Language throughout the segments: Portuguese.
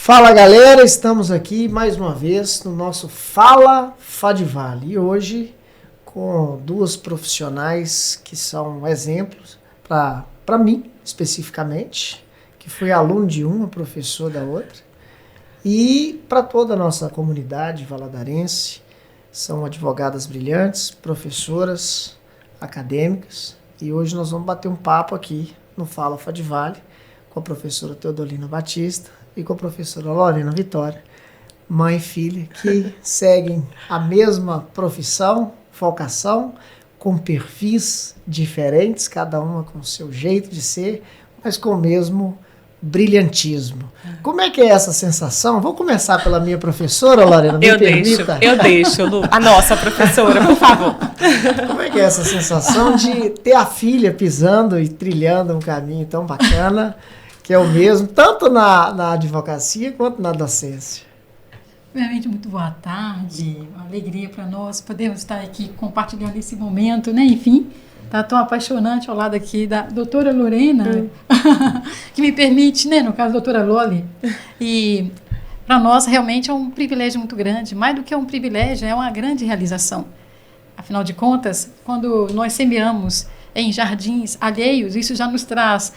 Fala galera, estamos aqui mais uma vez no nosso Fala Fadivale e hoje com duas profissionais que são exemplos para mim especificamente, que fui aluno de uma, professor da outra, e para toda a nossa comunidade valadarense. São advogadas brilhantes, professoras, acadêmicas, e hoje nós vamos bater um papo aqui no Fala Fadivale com a professora Teodolina Batista e com a professora Lorena Vitória, mãe e filha, que seguem a mesma profissão, vocação, com perfis diferentes, cada uma com o seu jeito de ser, mas com o mesmo brilhantismo. Como é que é essa sensação? Vou começar pela minha professora, Lorena, me permita? Eu deixo, Lu. A nossa professora, por favor. Como é que é essa sensação de ter a filha pisando e trilhando um caminho tão bacana, que é o mesmo, tanto na advocacia quanto na docência? Primeiramente, muito boa tarde, uma alegria para nós podermos estar aqui compartilhando esse momento, né? Enfim, tá tão apaixonante ao lado aqui da doutora Lorena, que me permite, né? No caso, a doutora Loli. E para nós realmente é um privilégio muito grande, mais do que um privilégio, é uma grande realização. Afinal de contas, quando nós semeamos em jardins alheios, isso já nos traz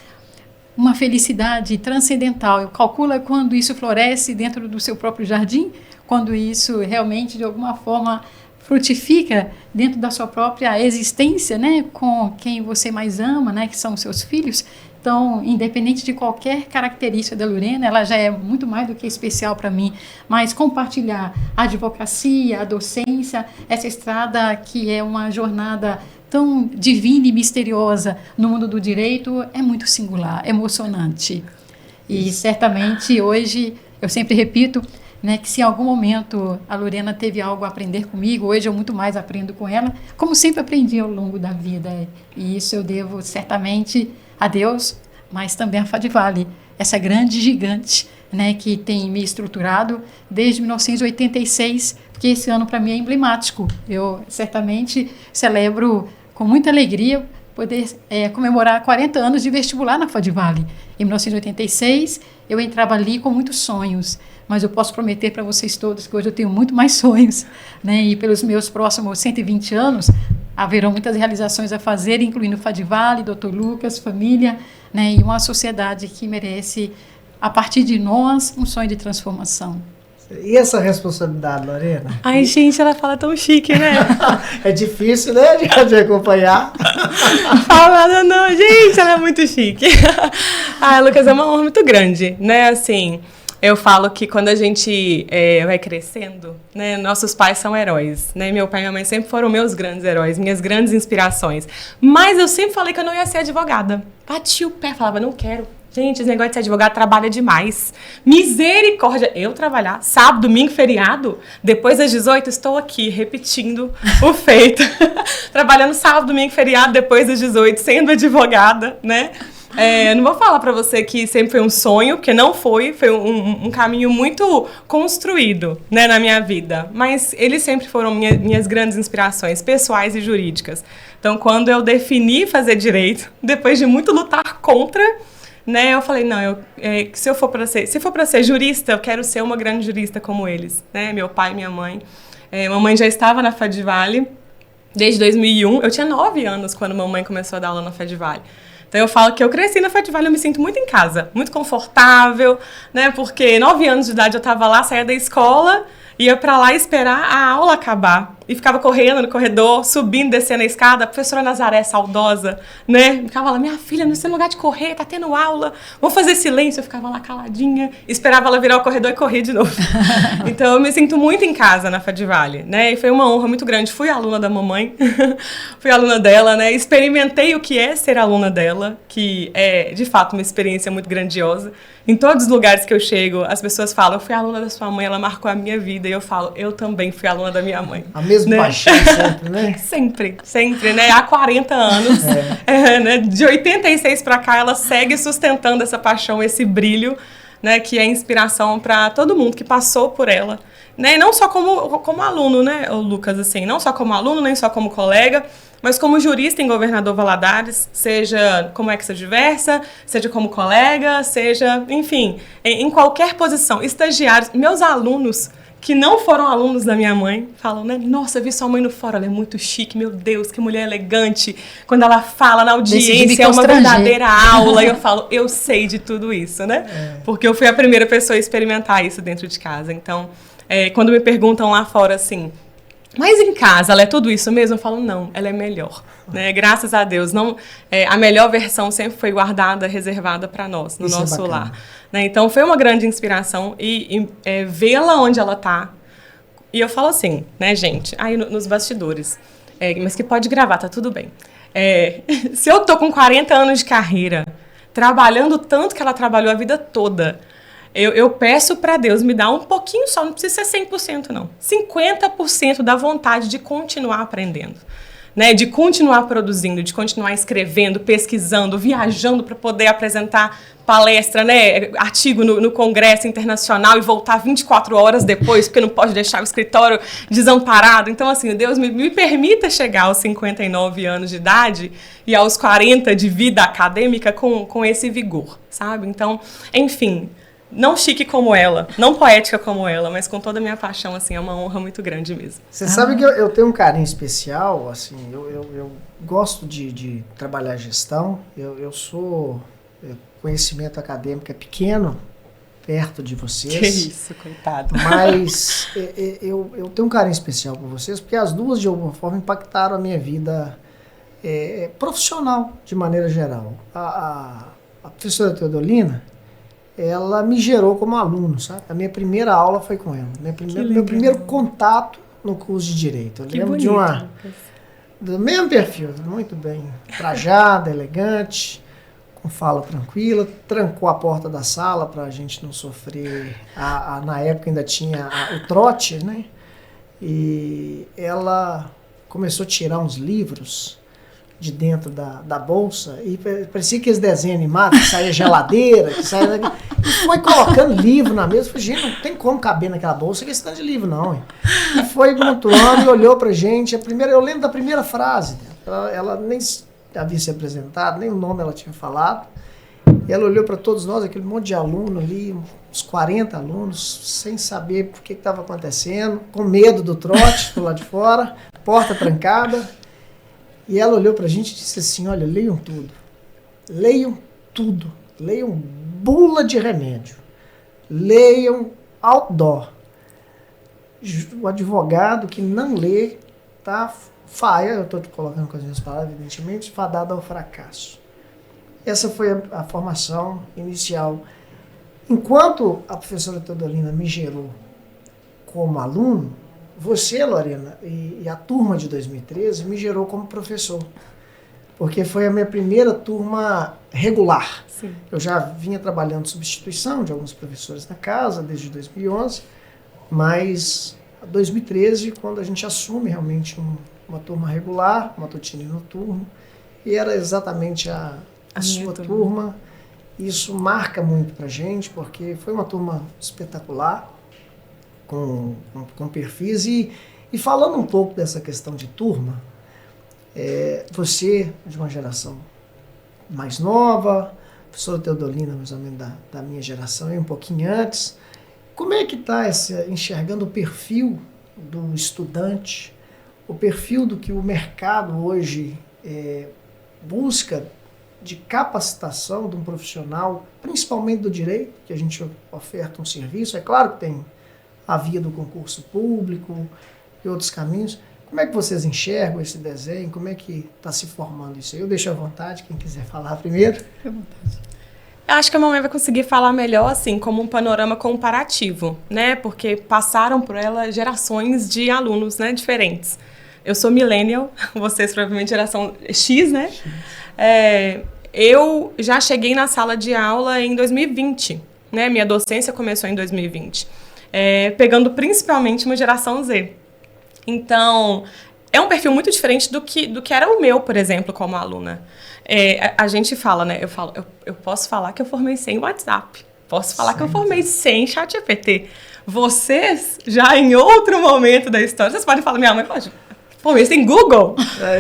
uma felicidade transcendental. Eu calculo quando isso floresce dentro do seu próprio jardim, quando isso realmente, de alguma forma, frutifica dentro da sua própria existência, né, com quem você mais ama, né, que são os seus filhos. Então, independente de qualquer característica da Lorena, ela já é muito mais do que especial para mim. Mas compartilhar a advocacia, a docência, essa estrada que é uma jornada tão divina e misteriosa no mundo do direito é muito singular, emocionante. E certamente hoje, eu sempre repito, né, que se em algum momento a Lorena teve algo a aprender comigo, hoje eu muito mais aprendo com ela, como sempre aprendi ao longo da vida. E isso eu devo certamente a Deus, mas também a Fadivale, essa grande gigante, né, que tem me estruturado desde 1986, porque esse ano para mim é emblemático. Eu certamente celebro com muita alegria poder comemorar 40 anos de vestibular na Fadivale. Em 1986, eu entrava ali com muitos sonhos, mas eu posso prometer para vocês todos que hoje eu tenho muito mais sonhos, né? E pelos meus próximos 120 anos, haverão muitas realizações a fazer, incluindo Fadivale, Dr. Lucas, família, né? E uma sociedade que merece, a partir de nós, um sonho de transformação. E essa responsabilidade, Lorena? Ai, gente, ela fala tão chique, né? É difícil, né, de acompanhar. Fala nada não, gente, ela é muito chique. Ah, Lucas, é uma honra muito grande, né, assim... Eu falo que quando a gente vai crescendo, né, nossos pais são heróis, né? Meu pai e minha mãe sempre foram meus grandes heróis, minhas grandes inspirações. Mas eu sempre falei que eu não ia ser advogada. Bati o pé, falava, não quero. Gente, esse negócio de ser advogado trabalha demais. Misericórdia. Eu trabalhar sábado, domingo, feriado, depois das 18, estou aqui repetindo o feito. Trabalhando sábado, domingo, feriado, depois das 18, sendo advogada, né? Não vou falar para você que sempre foi um sonho, porque não foi um caminho muito construído, né, na minha vida, mas eles sempre foram minhas grandes inspirações, pessoais e jurídicas. Então, quando eu defini fazer direito, depois de muito lutar contra, né, eu falei, não, se for para ser jurista, eu quero ser uma grande jurista como eles, né, meu pai e minha mãe. Mamãe já estava na Fadivale desde 2001, eu tinha 9 anos quando mamãe começou a dar aula na Fadivale. Então, eu falo que eu cresci na Fadivale, eu me sinto muito em casa, muito confortável, né? Porque 9 anos de idade eu estava lá, saía da escola, ia para lá esperar a aula acabar. E ficava correndo no corredor, subindo, descendo a escada. A professora Nazaré, saudosa, né? Ficava lá, minha filha, não tem lugar de correr, tá tendo aula. Vamos fazer silêncio. Eu ficava lá caladinha, esperava ela virar o corredor e correr de novo. Então, eu me sinto muito em casa na Fadivale, né? E foi uma honra muito grande. Fui aluna da mamãe, fui aluna dela, né? Experimentei o que é ser aluna dela, que é, de fato, uma experiência muito grandiosa. Em todos os lugares que eu chego, as pessoas falam, eu fui aluna da sua mãe, ela marcou a minha vida. E eu falo, eu também fui aluna da minha mãe. A mesma paixão sempre, né? Sempre, né? Há 40 anos, né? De 86 para cá, ela segue sustentando essa paixão, esse brilho, né, que é inspiração para todo mundo que passou por ela, né, e não só como aluno, né, Lucas, assim, não só como aluno, nem só como colega, mas como jurista em Governador Valadares, seja como extra-diversa, seja como colega, seja, enfim, em qualquer posição. Estagiários, meus alunos que não foram alunos da minha mãe, falam, né? Nossa, eu vi sua mãe no fórum, ela é muito chique, meu Deus, que mulher elegante. Quando ela fala na audiência, é uma verdadeira aula. E eu falo, eu sei de tudo isso, né? Porque eu fui a primeira pessoa a experimentar isso dentro de casa. Então, quando me perguntam lá fora, assim, mas em casa, ela é tudo isso mesmo? Eu falo, não, ela é melhor. Né? Graças a Deus. Não, a melhor versão sempre foi guardada, reservada para nós, no nosso lar. Né? Então, foi uma grande inspiração e vê-la onde ela está. E eu falo assim, né, gente, aí nos bastidores, mas que pode gravar, tá tudo bem. Se eu tô com 40 anos de carreira, trabalhando tanto que ela trabalhou a vida toda, eu peço para Deus me dar um pouquinho só, não precisa ser 100% não, 50% da vontade de continuar aprendendo, né? De continuar produzindo, de continuar escrevendo, pesquisando, viajando para poder apresentar palestra, né? Artigo no Congresso Internacional e voltar 24 horas depois, porque não pode deixar o escritório desamparado. Então, assim, Deus me permita chegar aos 59 anos de idade e aos 40 de vida acadêmica com esse vigor, sabe? Então, enfim, não chique como ela, não poética como ela, mas com toda a minha paixão, assim, é uma honra muito grande mesmo. Você sabe que eu tenho um carinho especial, assim, eu gosto de trabalhar gestão, eu sou... conhecimento acadêmico é pequeno, perto de vocês. Que isso, coitado. Mas eu tenho um carinho especial por vocês, porque as duas, de alguma forma, impactaram a minha vida profissional, de maneira geral. A professora Teodolina, ela me gerou como aluno, sabe? A minha primeira aula foi com ela. Meu primeiro contato no curso de Direito. Eu lembro bonito, do mesmo perfil, muito bem trajada, elegante, com fala tranquila, trancou a porta da sala para a gente não sofrer, na época ainda tinha o trote, né? E ela começou a tirar uns livros de dentro da bolsa e parecia que eles desenhos animados, que saía geladeira, que saía... E foi colocando livro na mesa. Eu falei, gente, não tem como caber naquela bolsa que esse tanto de livro, não. Hein? E foi montuando e olhou pra gente. Eu lembro da primeira frase dela. Ela nem havia se apresentado, nem o nome ela tinha falado. E ela olhou para todos nós, aquele monte de aluno ali, uns 40 alunos, sem saber por que estava acontecendo, com medo do trote do lado de fora, porta trancada. E ela olhou para a gente e disse assim, olha, leiam tudo, leiam bula de remédio, leiam outdoor. O advogado que não lê tá faia, eu estou colocando com as minhas palavras, evidentemente, fadado ao fracasso. Essa foi a formação inicial. Enquanto a professora Teodolina me gerou como aluno, você, Lorena, e a turma de 2013 me gerou como professor. Porque foi a minha primeira turma regular. Sim. Eu já vinha trabalhando substituição de alguns professores na casa desde 2011, mas 2013, quando a gente assume realmente uma turma regular, matutino e noturno, e era exatamente a sua turma. Isso marca muito pra gente, porque foi uma turma espetacular, com perfis. E falando um pouco dessa questão de turma, você, de uma geração mais nova, a professora Teodolina, mais ou menos da minha geração, e um pouquinho antes, como é que está enxergando o perfil do estudante, o perfil do que o mercado hoje busca de capacitação de um profissional, principalmente do direito, que a gente oferta um serviço? É claro que tem a via do concurso público e outros caminhos. Como é que vocês enxergam esse desenho? Como é que está se formando isso aí? Eu deixo à vontade, quem quiser falar primeiro. À vontade. Eu acho que a mamãe vai conseguir falar melhor, assim, como um panorama comparativo, né? Porque passaram por ela gerações de alunos, né, diferentes. Eu sou millennial, vocês provavelmente geração X, né? Eu já cheguei na sala de aula em 2020, né? Minha docência começou em 2020. Pegando principalmente uma geração Z. Então, é um perfil muito diferente do que era o meu, por exemplo, como aluna. A gente fala, né? Eu posso falar que eu formei sem WhatsApp. Posso falar que eu formei sem ChatGPT. Vocês, já em outro momento da história, vocês podem falar, minha mãe pode... Formei sem Google,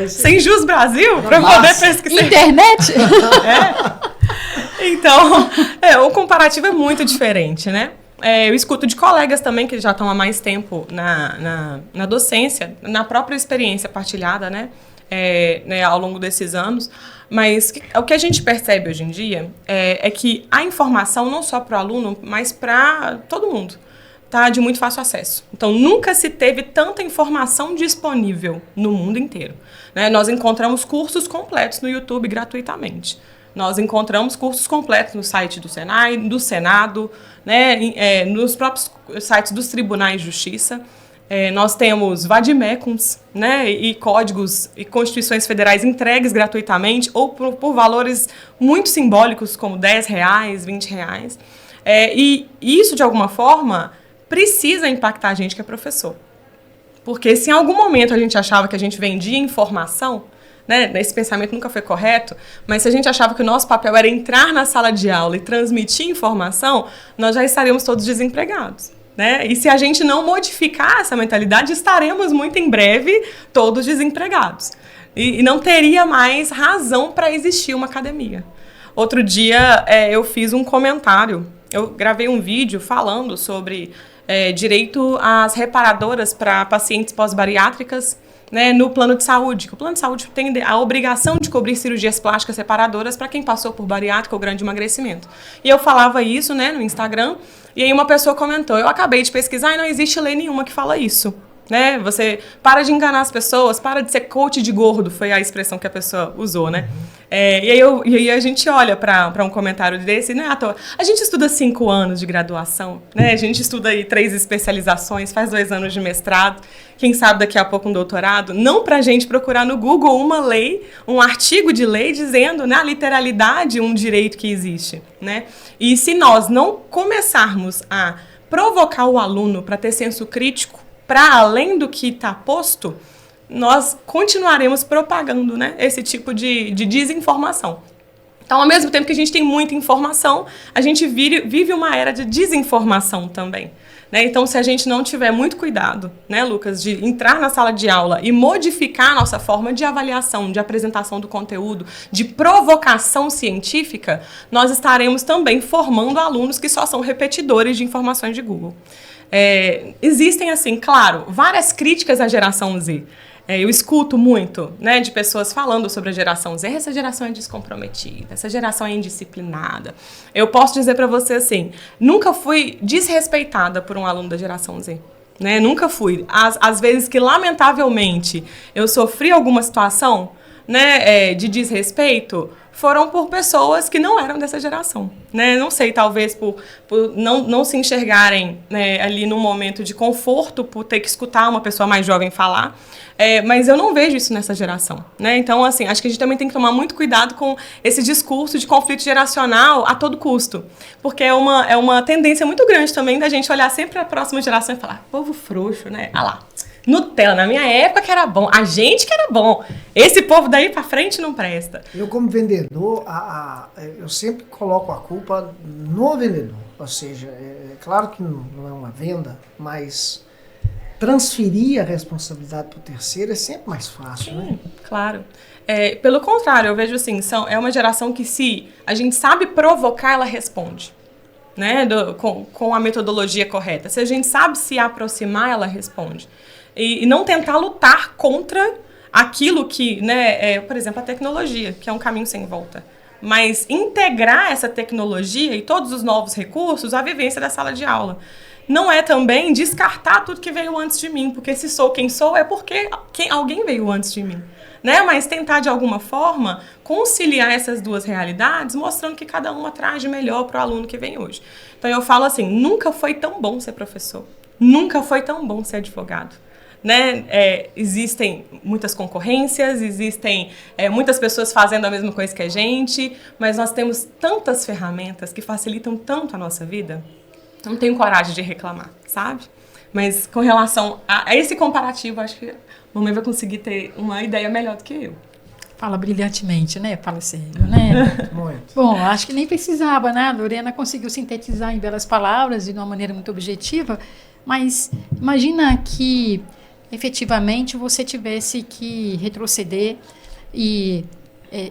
sem Jus Brasil, para poder pesquisar. Internet? Então, o comparativo é muito diferente, né? Eu escuto de colegas também que já estão há mais tempo na docência, na própria experiência partilhada, né, ao longo desses anos. Mas o que a gente percebe hoje em dia é que a informação, não só para o aluno, mas para todo mundo, tá de muito fácil acesso. Então, nunca se teve tanta informação disponível no mundo inteiro, né? Nós encontramos cursos completos no YouTube gratuitamente. Nós encontramos cursos completos no site do Senai, do Senado, né, nos próprios sites dos tribunais de justiça. Nós temos vademecums, né, e códigos e constituições federais entregues gratuitamente ou por valores muito simbólicos, como R$10, R$20. E isso, de alguma forma, precisa impactar a gente que é professor. Porque se em algum momento a gente achava que a gente vendia informação, né, esse pensamento nunca foi correto, mas se a gente achava que o nosso papel era entrar na sala de aula e transmitir informação, nós já estaríamos todos desempregados, né? E se a gente não modificar essa mentalidade, estaremos muito em breve todos desempregados. E não teria mais razão para existir uma academia. Outro dia eu fiz um comentário, eu gravei um vídeo falando sobre direito às reparadoras para pacientes pós-bariátricas, né, no plano de saúde. O plano de saúde tem a obrigação de cobrir cirurgias plásticas reparadoras para quem passou por bariátrica ou grande emagrecimento. E eu falava isso, né, no Instagram, e aí uma pessoa comentou, eu acabei de pesquisar e não existe lei nenhuma que fala isso. Né? Você para de enganar as pessoas, para de ser coach de gordo, foi a expressão que a pessoa usou, né? E aí a gente olha para um comentário desse, não é à toa. A gente estuda 5 anos de graduação, né? A gente estuda aí 3 especializações, faz 2 anos de mestrado, quem sabe daqui a pouco um doutorado, não para a gente procurar no Google uma lei, um artigo de lei dizendo, né, a literalidade, um direito que existe, né? E se nós não começarmos a provocar o aluno para ter senso crítico, para além do que está posto, nós continuaremos propagando, né, esse tipo de desinformação. Então, ao mesmo tempo que a gente tem muita informação, a gente vive uma era de desinformação também. Né? Então, se a gente não tiver muito cuidado, né, Lucas, de entrar na sala de aula e modificar a nossa forma de avaliação, de apresentação do conteúdo, de provocação científica, nós estaremos também formando alunos que só são repetidores de informações de Google. Existem, assim, claro, várias críticas à geração Z. Eu escuto muito, né, de pessoas falando sobre a geração Z. Essa geração é descomprometida, essa geração é indisciplinada. Eu posso dizer para você assim, nunca fui desrespeitada por um aluno da geração Z. Né? Nunca fui. Às vezes que, lamentavelmente, eu sofri alguma situação, né, de desrespeito, foram por pessoas que não eram dessa geração. Né? Não sei, talvez por não se enxergarem, né, ali num momento de conforto, por ter que escutar uma pessoa mais jovem falar. Mas eu não vejo isso nessa geração. Né? Então, assim, acho que a gente também tem que tomar muito cuidado com esse discurso de conflito geracional a todo custo. Porque é uma tendência muito grande também da gente olhar sempre para a próxima geração e falar, povo frouxo, né? Ah lá, Nutella, na minha época que era bom, a gente que era bom. Esse povo daí para frente não presta. Eu, como vendedor, eu sempre coloco a culpa no vendedor. Ou seja, é claro que não é uma venda, mas transferir a responsabilidade para o terceiro é sempre mais fácil, Sim, né? Claro. Pelo contrário, eu vejo assim, é uma geração que, se a gente sabe provocar, ela responde. Né? Com a metodologia correta. Se a gente sabe se aproximar, ela responde. E não tentar lutar contra aquilo que, né, por exemplo, a tecnologia, que é um caminho sem volta. Mas integrar essa tecnologia e todos os novos recursos à vivência da sala de aula. Não é também descartar tudo que veio antes de mim, porque se sou quem sou é porque alguém veio antes de mim. Né? Mas tentar, de alguma forma, conciliar essas duas realidades, mostrando que cada uma traz de melhor para o aluno que vem hoje. Então, eu falo assim, nunca foi tão bom ser professor. Nunca foi tão bom ser advogado. Né? Existem muitas concorrências, existem muitas pessoas fazendo a mesma coisa que a gente, mas nós temos tantas ferramentas que facilitam tanto a nossa vida. Não tenho coragem de reclamar, sabe? Mas com relação a esse comparativo, acho que a mamãe vai conseguir ter uma ideia melhor do que eu. Fala brilhantemente, né? Fala sério, né? muito. Bom, acho que nem precisava, né? A Lorena conseguiu sintetizar em belas palavras e de uma maneira muito objetiva, mas imagina que efetivamente você tivesse que retroceder e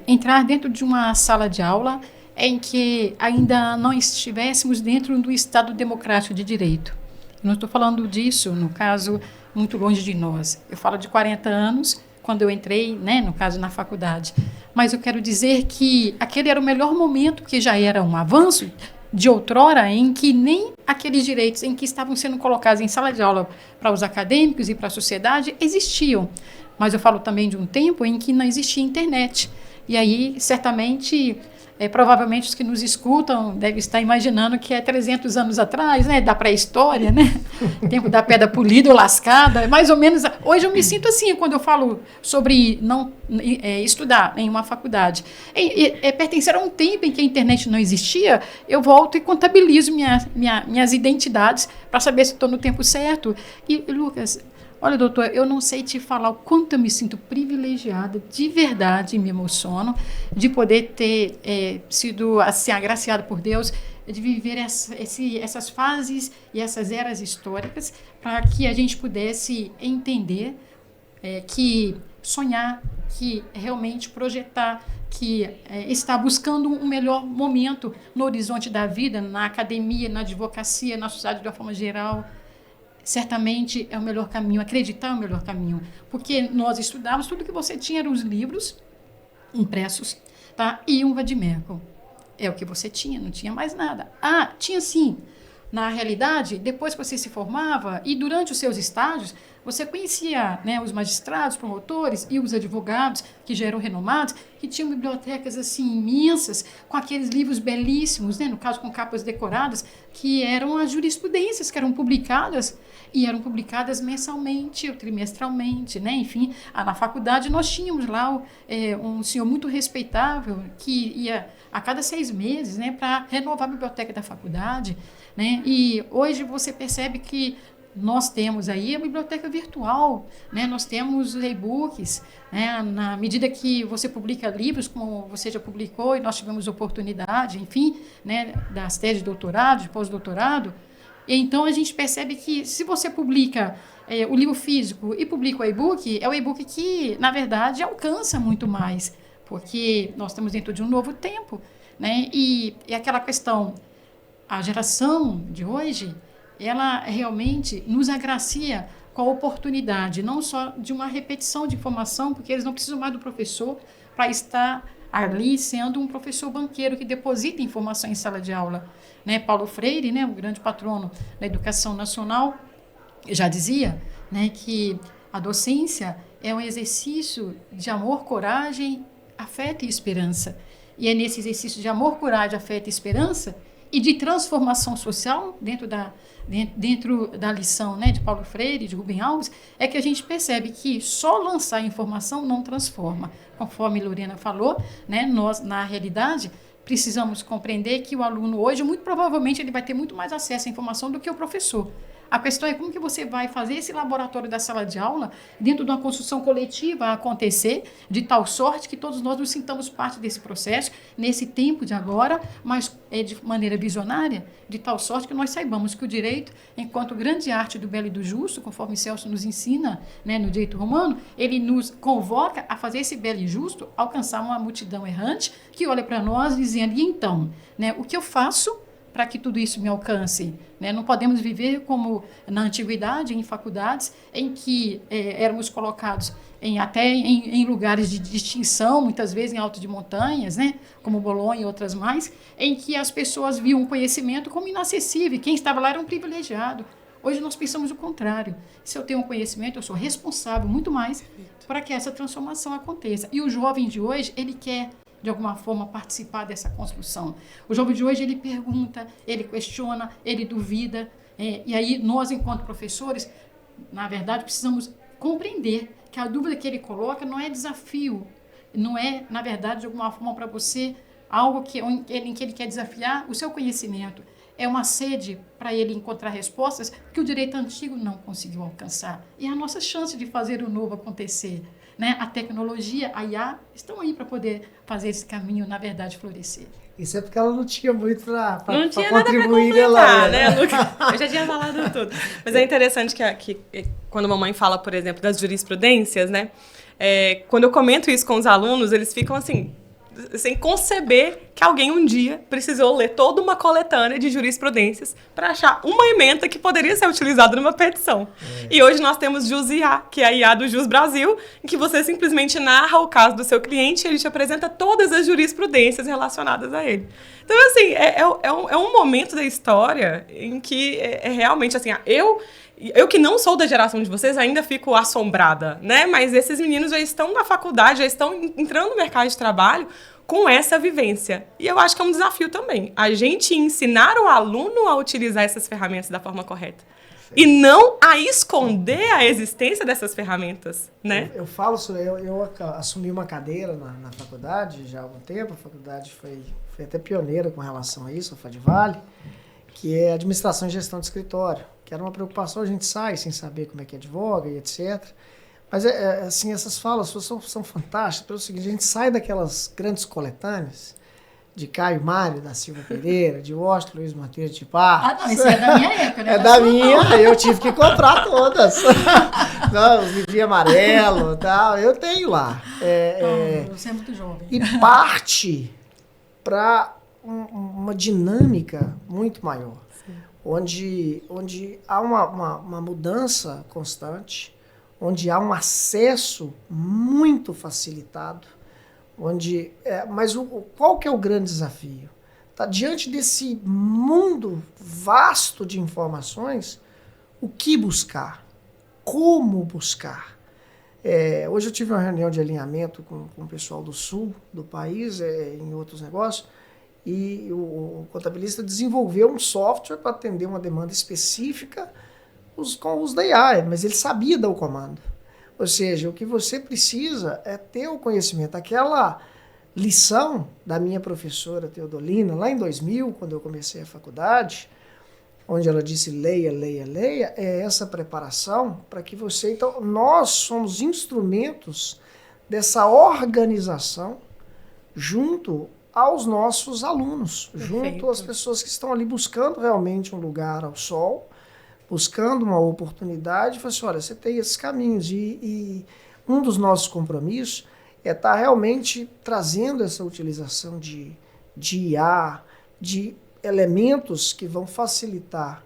entrar dentro de uma sala de aula em que ainda não estivéssemos dentro do Estado democrático de direito. Não estou falando disso, no caso, muito longe de nós. Eu falo de 40 anos, quando eu entrei, né, no caso, na faculdade. Mas eu quero dizer que aquele era o melhor momento, porque já era um avanço de outrora em que nem aqueles direitos em que estavam sendo colocados em sala de aula para os acadêmicos e para a sociedade existiam. Mas eu falo também de um tempo em que não existia internet. E aí, certamente, provavelmente os que nos escutam devem estar imaginando que é 300 anos atrás, né, da pré-história, né, tempo da pedra polida ou lascada, mais ou menos. Hoje eu me sinto assim quando eu falo sobre não estudar em uma faculdade. Pertencer a um tempo em que a internet não existia, eu volto e contabilizo minhas identidades para saber se estou no tempo certo. E, Lucas, olha, doutor, eu não sei te falar o quanto eu me sinto privilegiada, de verdade, me emociono, de poder ter sido assim, agraciada por Deus, de viver essas fases e essas eras históricas, para que a gente pudesse entender que sonhar, que realmente projetar, que está buscando um melhor momento no horizonte da vida, na academia, na advocacia, na sociedade de uma forma geral, certamente é o melhor caminho, acreditar é o melhor caminho, porque nós estudávamos, tudo que você tinha eram os livros impressos, tá? E um vadimécum. É o que você tinha, não tinha mais nada. Ah, tinha sim. Na realidade, depois que você se formava e durante os seus estágios, você conhecia, né, os magistrados, promotores e os advogados, que já eram renomados, que tinham bibliotecas assim imensas, com aqueles livros belíssimos, né, no caso com capas decoradas, que eram as jurisprudências que eram publicadas, e eram publicadas mensalmente ou trimestralmente, né? Enfim, na faculdade nós tínhamos lá um senhor muito respeitável que ia a cada 6 meses, né, para renovar a biblioteca da faculdade, né? E hoje você percebe que nós temos aí a biblioteca virtual, né? Nós temos e-books, né? Na medida que você publica livros, como você já publicou, e nós tivemos oportunidade, enfim, né, das teses de doutorado, de pós-doutorado. Então, a gente percebe que se você publica o livro físico e publica o e-book, é o e-book que, na verdade, alcança muito mais, porque nós estamos dentro de um novo tempo, né? E aquela questão, a geração de hoje, ela realmente nos agracia com a oportunidade, não só de uma repetição de informação, porque eles não precisam mais do professor para estar ali sendo um professor banqueiro que deposita informação em sala de aula. Né? Paulo Freire, né, o grande patrono da educação nacional, já dizia, né, que a docência é um exercício de amor, coragem, afeto e esperança. E é nesse exercício de amor, coragem, afeto e esperança e de transformação social dentro da lição, né, de Paulo Freire, de Rubem Alves, é que a gente percebe que só lançar informação não transforma. Conforme Lorena falou, né, nós, na realidade, precisamos compreender que o aluno hoje, muito provavelmente, ele vai ter muito mais acesso à informação do que o professor. A questão é como que você vai fazer esse laboratório da sala de aula dentro de uma construção coletiva a acontecer, de tal sorte que todos nós nos sintamos parte desse processo, nesse tempo de agora, mas de maneira visionária, de tal sorte que nós saibamos que o direito, enquanto grande arte do belo e do justo, conforme Celso nos ensina, né, no direito romano, ele nos convoca a fazer esse belo e justo, alcançar uma multidão errante que olha para nós dizendo, e então, né, o que eu faço para que tudo isso me alcance? Né? Não podemos viver como na antiguidade, em faculdades, em que éramos colocados até em lugares de distinção, muitas vezes em alto de montanhas, né? Como Bolonha e outras mais, em que as pessoas viam o conhecimento como inacessível, quem estava lá era um privilegiado. Hoje nós pensamos o contrário. Se eu tenho um conhecimento, eu sou responsável muito mais para que essa transformação aconteça. E o jovem de hoje, ele quer de alguma forma participar dessa construção. O jovem de hoje, ele pergunta, ele questiona, ele duvida, e aí nós, enquanto professores, na verdade, precisamos compreender que a dúvida que ele coloca não é desafio, não é, na verdade, de alguma forma para você, algo em que ele quer desafiar o seu conhecimento. É uma sede para ele encontrar respostas que o direito antigo não conseguiu alcançar. E é a nossa chance de fazer o novo acontecer. né, a tecnologia, a IA, estão aí para poder fazer esse caminho, na verdade, florescer. Isso é porque ela não tinha muito para Não tinha contribuir, nada pra completar, né? né? Eu já tinha falado tudo. Mas é interessante que quando a mamãe fala, por exemplo, das jurisprudências, né? Quando eu comento isso com os alunos, eles ficam assim, sem conceber que alguém um dia precisou ler toda uma coletânea de jurisprudências para achar uma ementa que poderia ser utilizada numa petição. E hoje nós temos Jus IA, que é a IA do Jus Brasil, em que você simplesmente narra o caso do seu cliente e ele te apresenta todas as jurisprudências relacionadas a ele. Então, assim, é um momento da história em que realmente, assim, eu que não sou da geração de vocês ainda fico assombrada, né? Mas esses meninos já estão na faculdade, já estão entrando no mercado de trabalho com essa vivência. E eu acho que é um desafio também. A gente ensinar o aluno a utilizar essas ferramentas da forma correta. E não a esconder a existência dessas ferramentas, né? Eu falo sobre... Eu assumi uma cadeira na faculdade já há algum tempo. A faculdade foi até pioneira com relação a isso, a Fadivale, que é administração e gestão de escritório, que era uma preocupação, a gente sai sem saber como é que advoga e etc. Mas, assim, essas falas são fantásticas, pelo seguinte, a gente sai daquelas grandes coletâneas de Caio Mário da Silva Pereira, de Washington Luiz Monteiro de Barros. Não, isso é da minha época, né? É da minha, eu tive que comprar todas. Não, os livrinhos amarelos e tal, eu tenho lá. Você é muito jovem. E parte para uma dinâmica muito maior, onde há uma mudança constante, onde há um acesso muito facilitado, mas qual que é o grande desafio? Tá diante desse mundo vasto de informações, o que buscar? Como buscar? Hoje eu tive uma reunião de alinhamento com o pessoal do sul do país, em outros negócios, e o contabilista desenvolveu um software para atender uma demanda específica com os da AI, mas ele sabia dar o comando. Ou seja, o que você precisa é ter o conhecimento. Aquela lição da minha professora Teodolina, lá em 2000, quando eu comecei a faculdade, onde ela disse leia, leia, leia, é essa preparação para que você... Então, nós somos instrumentos dessa organização junto aos nossos alunos, junto às pessoas que estão ali buscando realmente um lugar ao sol, buscando uma oportunidade, e falar assim, olha, você tem esses caminhos, e um dos nossos compromissos é estar realmente trazendo essa utilização de IA, de elementos que vão facilitar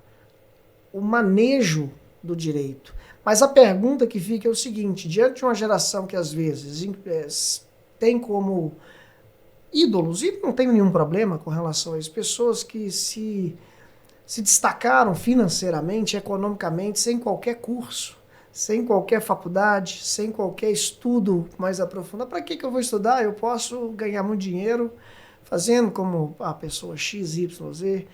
o manejo do direito. Mas a pergunta que fica é o seguinte, diante de uma geração que às vezes tem como ídolos, e não tenho nenhum problema com relação a isso, pessoas que se destacaram financeiramente, economicamente, sem qualquer curso, sem qualquer faculdade, sem qualquer estudo mais aprofundado. Para que eu vou estudar? Eu posso ganhar muito dinheiro fazendo como a pessoa X, Y, Z.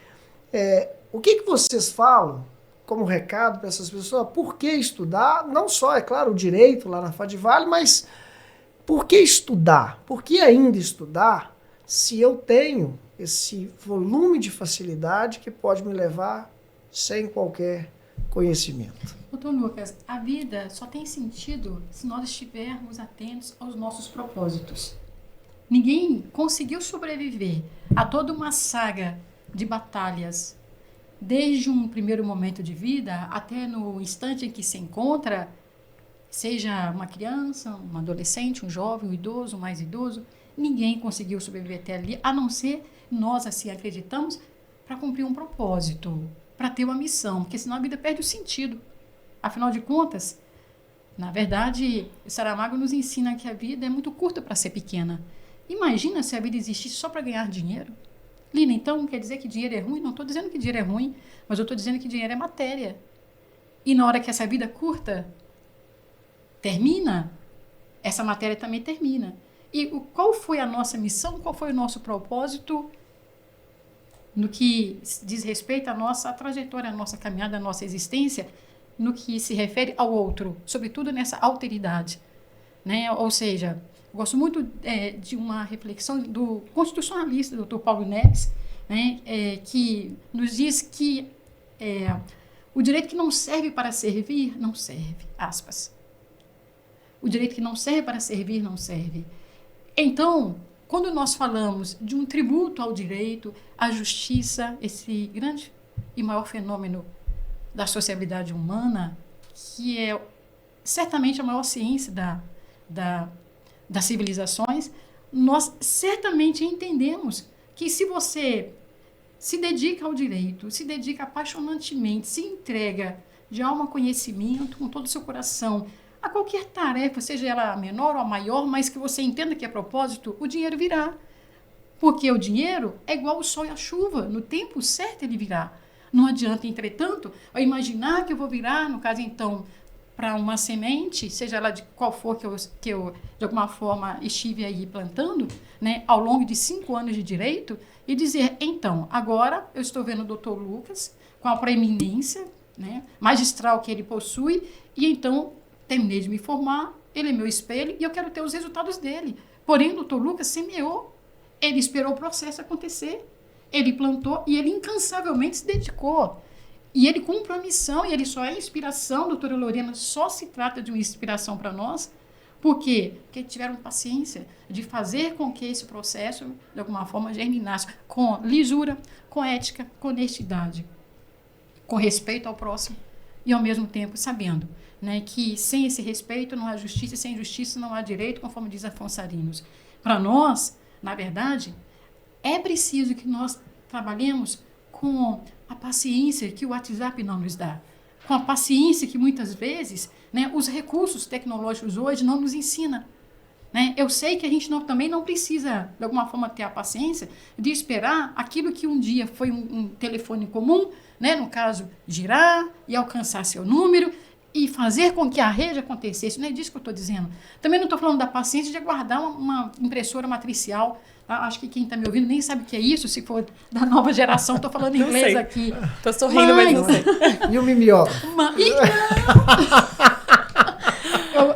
O que vocês falam como recado para essas pessoas? Por que estudar? Não só, é claro, o direito lá na Fadivale, mas por que estudar? Por que ainda estudar se eu tenho esse volume de facilidade que pode me levar sem qualquer conhecimento? Doutor Lucas, a vida só tem sentido se nós estivermos atentos aos nossos propósitos. Ninguém conseguiu sobreviver a toda uma saga de batalhas, desde um primeiro momento de vida até no instante em que se encontra, seja uma criança, um adolescente, um jovem, um idoso, um mais idoso. Ninguém conseguiu sobreviver até ali, a não ser nós assim acreditamos, para cumprir um propósito, para ter uma missão, porque senão a vida perde o sentido. Afinal de contas, na verdade, Saramago nos ensina que a vida é muito curta para ser pequena. Imagina se a vida existisse só para ganhar dinheiro. Lina, então quer dizer que dinheiro é ruim? Não estou dizendo que dinheiro é ruim, mas eu estou dizendo que dinheiro é matéria. E na hora que essa vida curta termina, essa matéria também termina. E qual foi a nossa missão, qual foi o nosso propósito no que diz respeito à nossa trajetória, à nossa caminhada, à nossa existência, no que se refere ao outro, sobretudo nessa alteridade, né? Ou seja, eu gosto muito de uma reflexão do constitucionalista, Dr. Paulo Neves, né? Que nos diz que o direito que não serve para servir, não serve, aspas. O direito que não serve para servir, não serve. Então, quando nós falamos de um tributo ao direito, à justiça, esse grande e maior fenômeno da sociabilidade humana, que é certamente a maior ciência das civilizações, nós certamente entendemos que se você se dedica ao direito, se dedica apaixonantemente, se entrega de alma a conhecimento, com todo o seu coração, a qualquer tarefa, seja ela menor ou maior, mas que você entenda que é propósito, o dinheiro virá. Porque o dinheiro é igual o sol e a chuva, no tempo certo ele virá. Não adianta, entretanto, eu imaginar que eu vou virar, no caso então, para uma semente, seja ela de qual for que eu de alguma forma estive aí plantando, né, ao longo de 5 anos de direito, e dizer, então, agora eu estou vendo o doutor Lucas, com a proeminência, né, magistral que ele possui, e então terminei de me formar, ele é meu espelho, e eu quero ter os resultados dele. Porém, o doutor Lucas semeou, ele esperou o processo acontecer, ele plantou e ele incansavelmente se dedicou. E ele cumpre a missão, e ele só é inspiração, doutora Lorena, só se trata de uma inspiração para nós. Por quê? Porque tiveram paciência de fazer com que esse processo, de alguma forma, germinasse com lisura, com ética, com honestidade, com respeito ao próximo, e ao mesmo tempo sabendo, né, que sem esse respeito não há justiça, e sem justiça não há direito, conforme diz Afonso Arinos. Para nós, na verdade, é preciso que nós trabalhemos com a paciência que o WhatsApp não nos dá, com a paciência que muitas vezes, né, os recursos tecnológicos hoje não nos ensinam. Né? Eu sei que a gente também não precisa, de alguma forma, ter a paciência de esperar aquilo que um dia foi um telefone comum, né, no caso, girar e alcançar seu número e fazer com que a rede acontecesse. Não é disso que eu estou dizendo. Também não estou falando da paciência de aguardar uma impressora matricial. Tá? Acho que quem está me ouvindo nem sabe o que é isso, se for da nova geração. Estou falando inglês aqui. Estou sorrindo, mas não sei. E o mimeógrafo?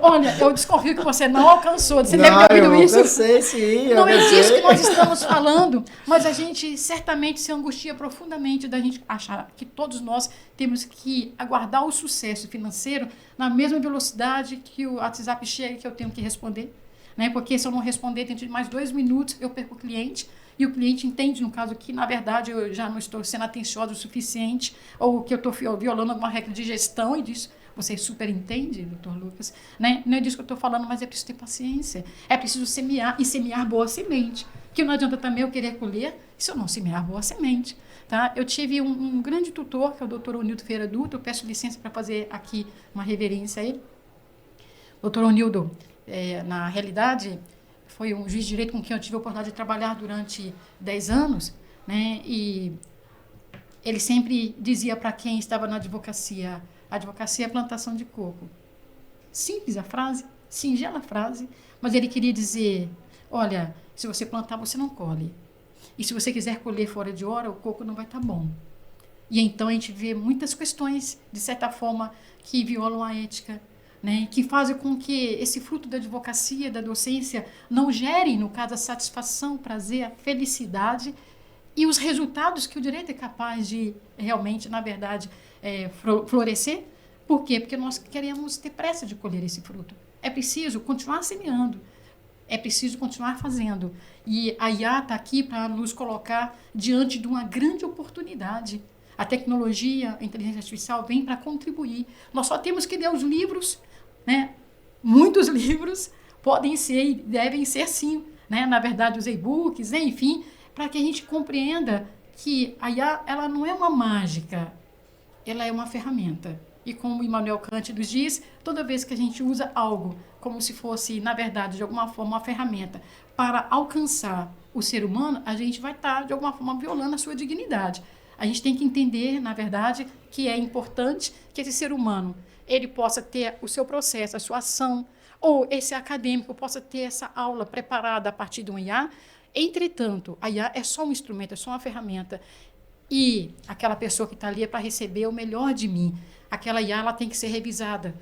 Olha, eu desconfio que você não alcançou. Você deve ter ouvido isso. Eu sei, sim. Não é disso que nós estamos falando, mas a gente certamente se angustia profundamente da gente achar que todos nós temos que aguardar o sucesso financeiro na mesma velocidade que o WhatsApp chega, que eu tenho que responder. Né? Porque se eu não responder dentro de mais 2 minutos, eu perco o cliente. E o cliente entende, no caso, que, na verdade, eu já não estou sendo atenciosa o suficiente, ou que eu estou violando alguma regra de gestão, e disso você super entende, doutor Lucas. Né? Não é disso que eu estou falando, mas é preciso ter paciência. É preciso semear, e semear boa semente. Que não adianta também eu querer colher se eu não semear boa semente. Tá? Eu tive um grande tutor, que é o doutor Onildo Feira Dutra. Eu peço licença para fazer aqui uma reverência a ele. Doutor Onildo, na realidade, foi um juiz de direito com quem eu tive a oportunidade de trabalhar durante 10 anos, né? E ele sempre dizia para quem estava na advocacia, a advocacia é plantação de coco. Simples a frase, singela a frase, mas ele queria dizer, olha, se você plantar, você não colhe. E se você quiser colher fora de hora, o coco não vai estar bom. E então a gente vê muitas questões, de certa forma, que violam a ética, né, que fazem com que esse fruto da advocacia, da docência, não gerem, no caso, a satisfação, o prazer, a felicidade e os resultados que o direito é capaz de realmente, na verdade, florescer. Por quê? Porque nós queremos ter pressa de colher esse fruto. É preciso continuar semeando, é preciso continuar fazendo. E a IA está aqui para nos colocar diante de uma grande oportunidade. A tecnologia, a inteligência artificial vem para contribuir. Nós só temos que ler os livros, né? Muitos livros podem ser e devem ser sim, né? Na verdade, os e-books, né? Enfim, para que a gente compreenda que a IA ela não é uma mágica, ela é uma ferramenta. E como Immanuel Kant nos diz, toda vez que a gente usa algo como se fosse, na verdade, de alguma forma, uma ferramenta para alcançar o ser humano, a gente vai estar, de alguma forma, violando a sua dignidade. A gente tem que entender, na verdade, que é importante que esse ser humano ele possa ter o seu processo, a sua ação, ou esse acadêmico possa ter essa aula preparada a partir de um IA. Entretanto, a IA é só um instrumento, é só uma ferramenta. E aquela pessoa que está ali é para receber o melhor de mim. Aquela IA, ela tem que ser revisada.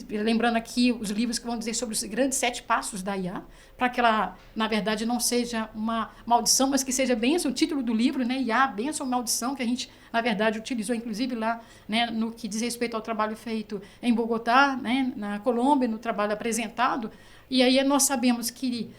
Lembrando aqui os livros que vão dizer sobre os grandes 7 passos da IA, para que ela, na verdade, não seja uma maldição, mas que seja bênção. O título do livro, né, IA, bênção ou maldição, que a gente, na verdade, utilizou, inclusive, lá, né, no que diz respeito ao trabalho feito em Bogotá, né, na Colômbia, no trabalho apresentado. E aí nós sabemos que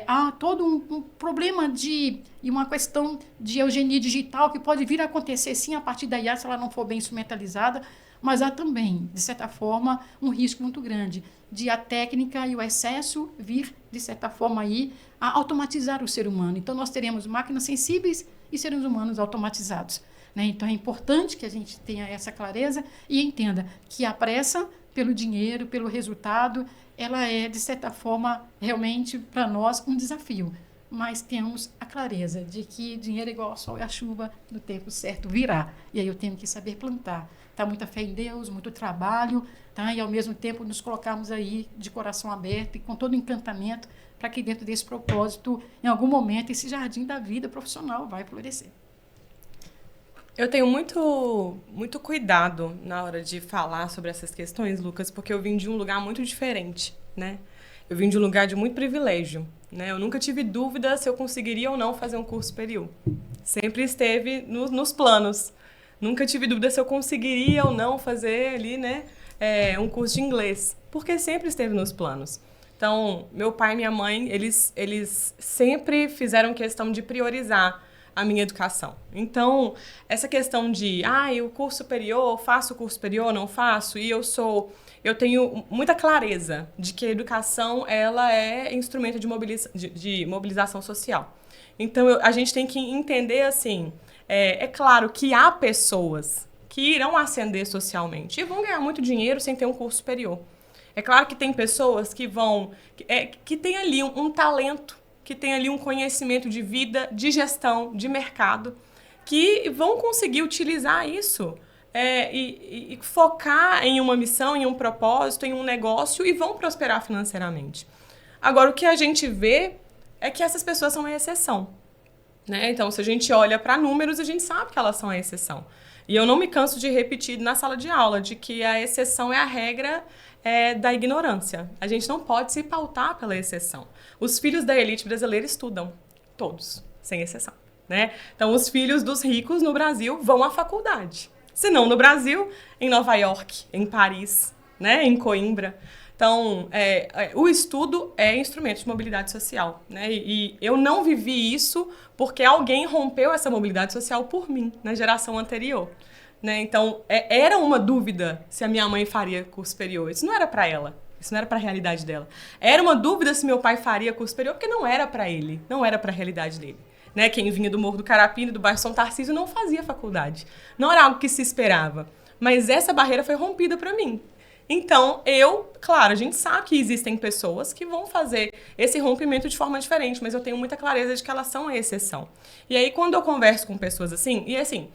há todo um problema e uma questão de eugenia digital que pode vir a acontecer, sim, a partir da IA, se ela não for bem instrumentalizada. Mas há também, de certa forma, um risco muito grande de a técnica e o excesso vir, de certa forma, aí, a automatizar o ser humano. Então, nós teremos máquinas sensíveis e seres humanos automatizados, né? Então, é importante que a gente tenha essa clareza e entenda que a pressa pelo dinheiro, pelo resultado, ela é, de certa forma, realmente, para nós, um desafio. Mas temos a clareza de que dinheiro é igual ao sol e à chuva, no tempo certo virá. E aí eu tenho que saber plantar. Tá? Muita fé em Deus, muito trabalho, tá? E ao mesmo tempo nos colocarmos aí de coração aberto e com todo encantamento para que dentro desse propósito, em algum momento, esse jardim da vida profissional vai florescer. Eu tenho muito cuidado na hora de falar sobre essas questões, Lucas, porque eu vim de um lugar muito diferente, né? Eu vim de um lugar de muito privilégio, né? Eu nunca tive dúvida se eu conseguiria ou não fazer um curso superior. Sempre esteve nos planos. Nunca tive dúvida se eu conseguiria ou não fazer ali, né, um curso de inglês, porque sempre esteve nos planos. Então, meu pai e minha mãe, eles sempre fizeram questão de priorizar a minha educação. Então, essa questão de, o curso superior, faço o curso superior, não faço, e eu tenho muita clareza de que a educação, ela é instrumento de mobilização social. Então, a gente tem que entender, assim, é claro que há pessoas que irão ascender socialmente e vão ganhar muito dinheiro sem ter um curso superior. É claro que tem pessoas que têm ali um talento, que têm ali um conhecimento de vida, de gestão, de mercado, que vão conseguir utilizar isso e focar em uma missão, em um propósito, em um negócio e vão prosperar financeiramente. Agora, o que a gente vê é que essas pessoas são a exceção, né? Então, se a gente olha para números, a gente sabe que elas são a exceção. E eu não me canso de repetir na sala de aula de que a exceção é a regra da ignorância. A gente não pode se pautar pela exceção. Os filhos da elite brasileira estudam, todos, sem exceção, né? Então, os filhos dos ricos no Brasil vão à faculdade. Se não no Brasil, em Nova York, em Paris, né? Em Coimbra. Então, o estudo é instrumento de mobilidade social, né? E eu não vivi isso porque alguém rompeu essa mobilidade social por mim, na geração anterior, né? Então, era uma dúvida se a minha mãe faria curso superior. Isso não era para ela, isso não era para a realidade dela. Era uma dúvida se meu pai faria curso superior, porque não era para ele, não era para a realidade dele. Né? Quem vinha do Morro do Carapina, do bairro São Tarcísio, não fazia faculdade. Não era algo que se esperava. Mas essa barreira foi rompida para mim. Então, claro, a gente sabe que existem pessoas que vão fazer esse rompimento de forma diferente, mas eu tenho muita clareza de que elas são a exceção. E aí, quando eu converso com pessoas assim, e assim,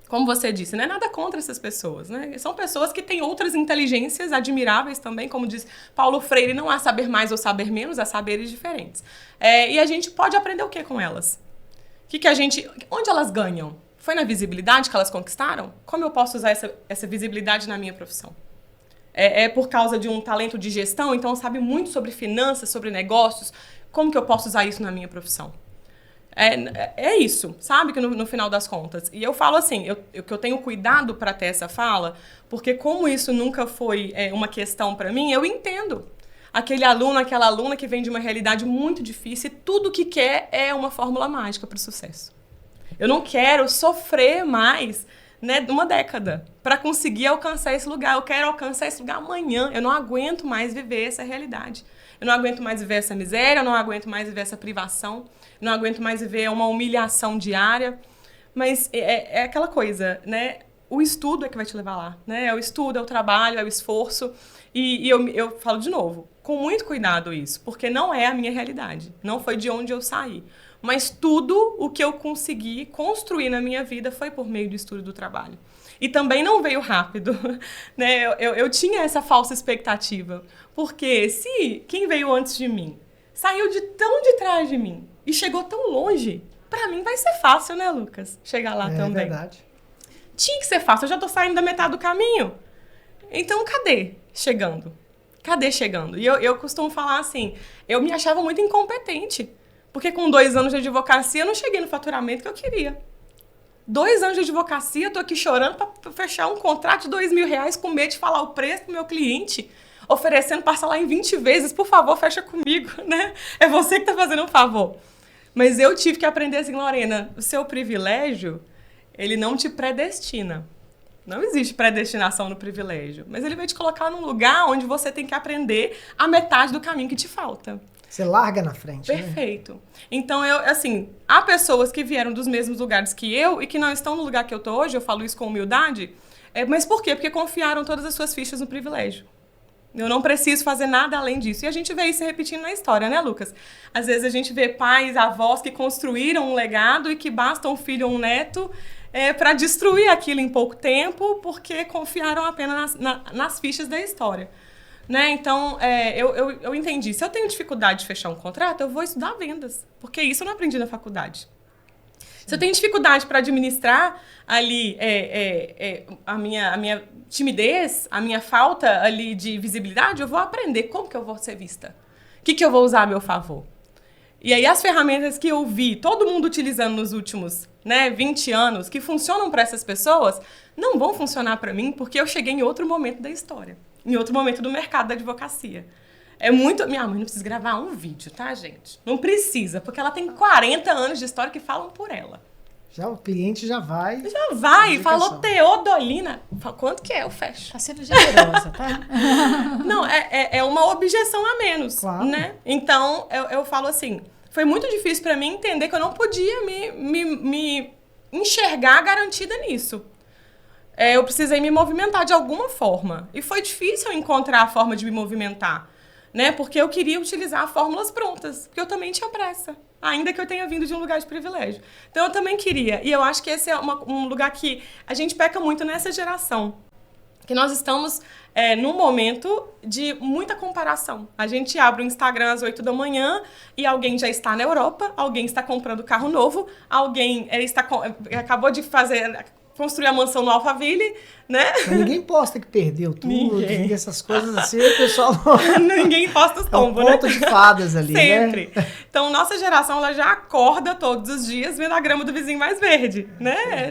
como você disse, não é nada contra essas pessoas, né? São pessoas que têm outras inteligências admiráveis também, como diz Paulo Freire, não há saber mais ou saber menos, há saberes diferentes. E a gente pode aprender o que com elas? Onde elas ganham? Foi na visibilidade que elas conquistaram? Como eu posso usar essa visibilidade na minha profissão? É por causa de um talento de gestão, então sabe muito sobre finanças, sobre negócios. Como que eu posso usar isso na minha profissão? É isso, sabe? Que no final das contas. E eu falo assim, que eu tenho cuidado para ter essa fala, porque como isso nunca foi uma questão para mim, eu entendo. Aquele aluno, aquela aluna que vem de uma realidade muito difícil e tudo que quer é uma fórmula mágica para o sucesso. Eu não quero sofrer mais, né, uma década para conseguir alcançar esse lugar. Eu quero alcançar esse lugar amanhã. Eu não aguento mais viver essa realidade. Eu não aguento mais viver essa miséria, eu não aguento mais viver essa privação, eu não aguento mais viver uma humilhação diária. Mas é aquela coisa, né? O estudo é que vai te levar lá, né? É o estudo, é o trabalho, é o esforço. E eu falo de novo, com muito cuidado isso, porque não é a minha realidade. Não foi de onde eu saí. Mas tudo o que eu consegui construir na minha vida foi por meio do estudo e do trabalho. E também não veio rápido, né? Eu tinha essa falsa expectativa. Porque se quem veio antes de mim saiu tão de trás de mim e chegou tão longe, Pra mim vai ser fácil, né, Lucas? Chegar lá também. É verdade. Tinha que ser fácil, eu já tô saindo da metade do caminho. Então, cadê chegando? Cadê chegando? E eu costumo falar assim, eu me achava muito incompetente. Porque com 2 anos de advocacia, eu não cheguei no faturamento que eu queria. 2 anos de advocacia, eu tô aqui chorando pra fechar um contrato de R$2.000 com medo de falar o preço pro meu cliente, oferecendo parcelar em 20 vezes, por favor, fecha comigo, né? É você que tá fazendo um favor. Mas eu tive que aprender assim, Lorena, o seu privilégio, ele não te predestina. Não existe predestinação no privilégio, mas ele vai te colocar num lugar onde você tem que aprender a metade do caminho que te falta. Você larga na frente, Perfeito. Né? Então, há pessoas que vieram dos mesmos lugares que eu e que não estão no lugar que eu tô hoje, eu falo isso com humildade, mas por quê? Porque confiaram todas as suas fichas no privilégio. Eu não preciso fazer nada além disso. E a gente vê isso repetindo na história, né, Lucas? Às vezes a gente vê pais, avós que construíram um legado e que basta um filho ou um neto para destruir aquilo em pouco tempo, porque confiaram apenas nas fichas da história. Né? Então, eu entendi. Se eu tenho dificuldade de fechar um contrato, eu vou estudar vendas, porque isso eu não aprendi na faculdade. Se eu tenho dificuldade para administrar ali a minha timidez, a minha falta ali de visibilidade, eu vou aprender como que eu vou ser vista. O que eu vou usar a meu favor. E aí as ferramentas que eu vi todo mundo utilizando nos últimos 20 anos, que funcionam para essas pessoas, não vão funcionar para mim, porque eu cheguei em outro momento da história. Em outro momento do mercado da advocacia. Minha mãe não precisa gravar um vídeo, tá, gente? Não precisa, porque ela tem 40 anos de história que falam por ela. Já o cliente já vai. Já vai, falou Teodolina. Quanto que é? Eu fecho. Tá sendo generosa, tá? Não, é uma objeção a menos, claro. Né? Então, eu falo assim, foi muito difícil para mim entender que eu não podia me enxergar garantida nisso. Eu precisei me movimentar de alguma forma. E foi difícil eu encontrar a forma de me movimentar, né? Porque eu queria utilizar fórmulas prontas, porque eu também tinha pressa, ainda que eu tenha vindo de um lugar de privilégio. Então, eu também queria. E eu acho que esse é um lugar que a gente peca muito nessa geração. Que nós estamos num momento de muita comparação. A gente abre o Instagram às 8 da manhã e alguém já está na Europa, alguém está comprando carro novo, alguém acabou de construir a mansão no Alphaville, né? Mas ninguém posta que perdeu tudo, essas coisas assim, o pessoal... Ninguém posta os tombos, né? É um conto de fadas ali, sempre. Né? Então, nossa geração, ela já acorda todos os dias vendo a grama do vizinho mais verde, né?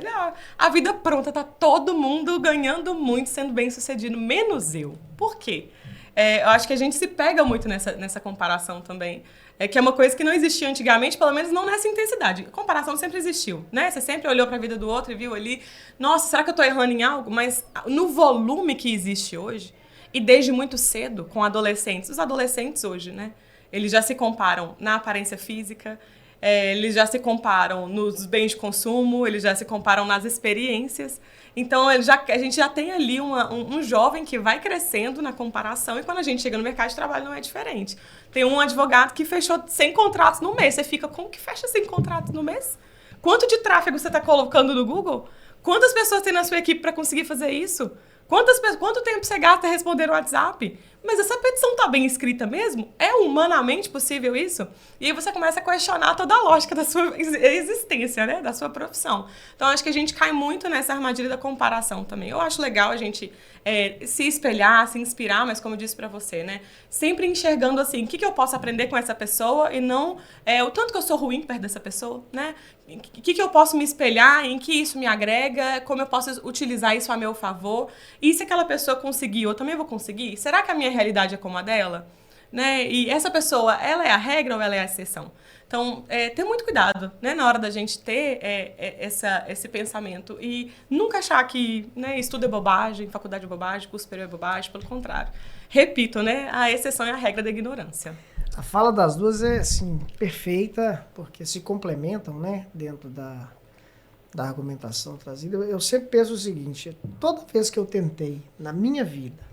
A vida pronta, tá todo mundo ganhando muito, sendo bem sucedido, menos eu. Por quê? Eu acho que a gente se pega muito nessa comparação também. Que é uma coisa que não existia antigamente, pelo menos não nessa intensidade. A comparação sempre existiu, né? Você sempre olhou para a vida do outro e viu ali, nossa, será que eu estou errando em algo? Mas no volume que existe hoje, e desde muito cedo, com adolescentes, os adolescentes hoje, né? Eles já se comparam na aparência física, eles já se comparam nos bens de consumo, eles já se comparam nas experiências. Então, a gente já tem ali um jovem que vai crescendo na comparação e quando a gente chega no mercado de trabalho não é diferente. Tem um advogado que fechou 100 contratos no mês. Você fica, como que fecha 100 contratos no mês? Quanto de tráfego você está colocando no Google? Quantas pessoas tem na sua equipe para conseguir fazer isso? Quanto tempo você gasta a responder o WhatsApp? Mas essa petição está bem escrita mesmo? É humanamente possível isso? E aí você começa a questionar toda a lógica da sua existência, né? Da sua profissão. Então, acho que a gente cai muito nessa armadilha da comparação também. Eu acho legal a gente se espelhar, se inspirar, mas como eu disse para você, né? Sempre enxergando assim, o que eu posso aprender com essa pessoa e não o tanto que eu sou ruim perto dessa pessoa, né? O que eu posso me espelhar, em que isso me agrega, como eu posso utilizar isso a meu favor. E se aquela pessoa conseguiu, eu também vou conseguir? Será que a minha realidade é como a dela? Né? E essa pessoa, ela é a regra ou ela é a exceção? Então, ter muito cuidado, né, na hora da gente ter esse pensamento e nunca achar que, né, estudo é bobagem, faculdade é bobagem, curso superior é bobagem, pelo contrário. Repito, né, a exceção é a regra da ignorância. A fala das duas é, assim, perfeita, porque se complementam, né, dentro da argumentação trazida. Eu sempre penso o seguinte, toda vez que eu tentei, na minha vida,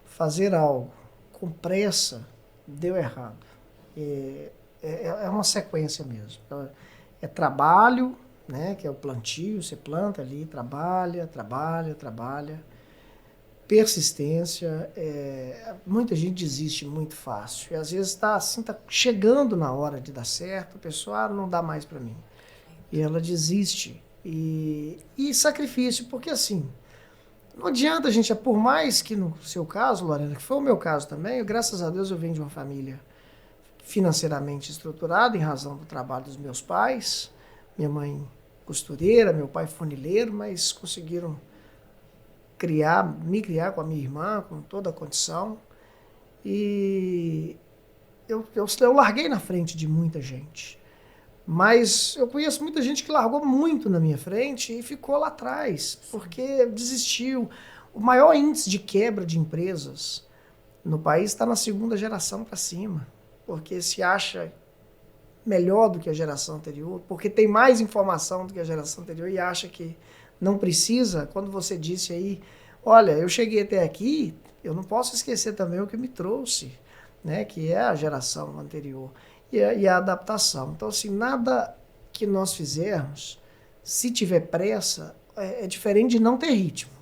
fazer algo com pressa, deu errado. É uma sequência mesmo. É trabalho, né, que é o plantio, você planta ali, trabalha. persistência. Muita gente desiste muito fácil. E às vezes tá chegando na hora de dar certo, a pessoa não dá mais para mim. E ela desiste. E sacrifício, porque assim, não adianta a gente, por mais que no seu caso, Lorena, que foi o meu caso também, graças a Deus eu venho de uma família financeiramente estruturada em razão do trabalho dos meus pais. Minha mãe costureira, meu pai funileiro, mas conseguiram me criar com a minha irmã, com toda a condição. E eu larguei na frente de muita gente. Mas eu conheço muita gente que largou muito na minha frente e ficou lá atrás, porque desistiu. O maior índice de quebra de empresas no país está na segunda geração para cima, porque se acha melhor do que a geração anterior, porque tem mais informação do que a geração anterior e acha que não precisa. Quando você disse aí, olha, eu cheguei até aqui, eu não posso esquecer também o que me trouxe, né, que é a geração anterior e a adaptação. Então, assim, nada que nós fizermos, se tiver pressa, é diferente de não ter ritmo.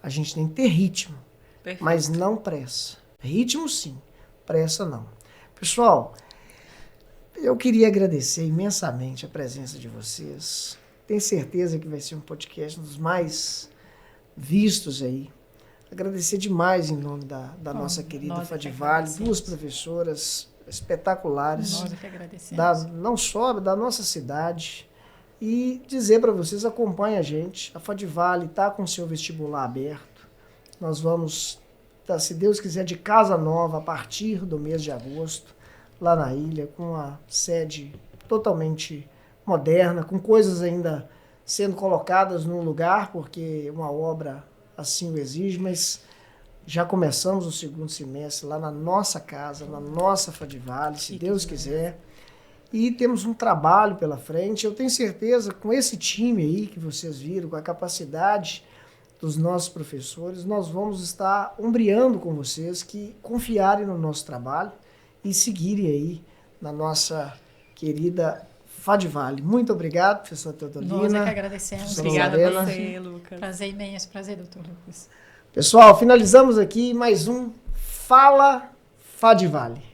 A gente tem que ter ritmo, perfeito, mas não pressa. Ritmo sim, pressa não. Pessoal, eu queria agradecer imensamente a presença de vocês. Tenho certeza que vai ser um podcast dos mais vistos aí. Agradecer demais em nome da nossa querida Fadivale, duas professoras espetaculares, nós que agradecemos. Não só da nossa cidade, e dizer para vocês, acompanhem a gente. A Fadivale está com o seu vestibular aberto. Nós vamos, se Deus quiser, de casa nova a partir do mês de agosto, lá na ilha, com a sede totalmente moderna, com coisas ainda sendo colocadas no lugar, porque uma obra assim o exige, mas já começamos o segundo semestre lá na nossa casa, na nossa Fadivale, se Deus quiser. E temos um trabalho pela frente. Eu tenho certeza, com esse time aí que vocês viram, com a capacidade dos nossos professores, nós vamos estar ombreando com vocês que confiarem no nosso trabalho e seguirem aí na nossa querida Fadivale. Muito obrigado, professor Teodolina. Nós é que agradecemos. Obrigada a você, Lucas. Prazer imenso, prazer, doutor Lucas. Pessoal, finalizamos aqui mais um Fala Fadivale.